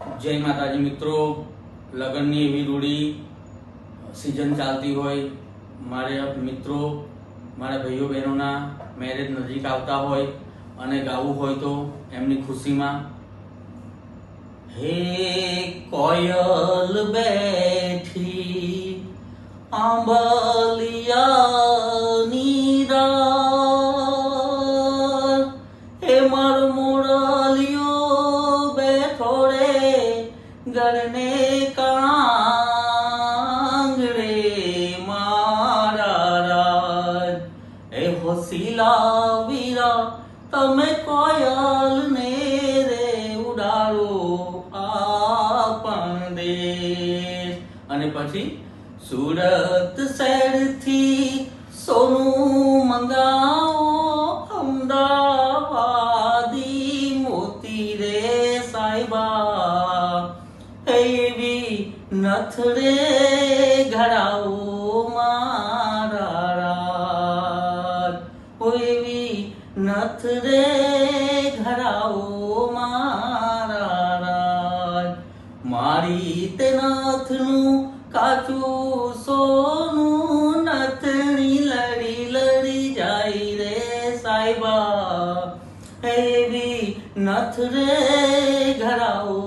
જય માતાજી મિત્રો, લગ્નની એવી રૂડી સિઝન ચાલતી હોય, મારે મિત્રો મારા ભાઈઓ બહેનોના મેરેજ નજીક આવતા હોય અને ગાવું હોય તો એમની ખુશીમાં હે કોયલ બેઠી આંબલિયાની રાત, હે મારો મોરલિયો બેઠો રે ગરને કાંગરે મારા રાજ, હે હોશીલા વીરા તમે કોયલ ને રે ઉડાડો આપણ દેશ. અને પછી સુરત શહેરથી સોનું મંગાવો, અમદાવાદી મોતી રે સાહેબા, એવી નથ રે ઘડાવો મારા રાજ, એવી નથ રે ઘડાવો મારા રાજ. મારી તે નથનું કાચું સોનું નથણી લડી લડી જાય રે સાહેબા, એવી નથ રે ઘડાવો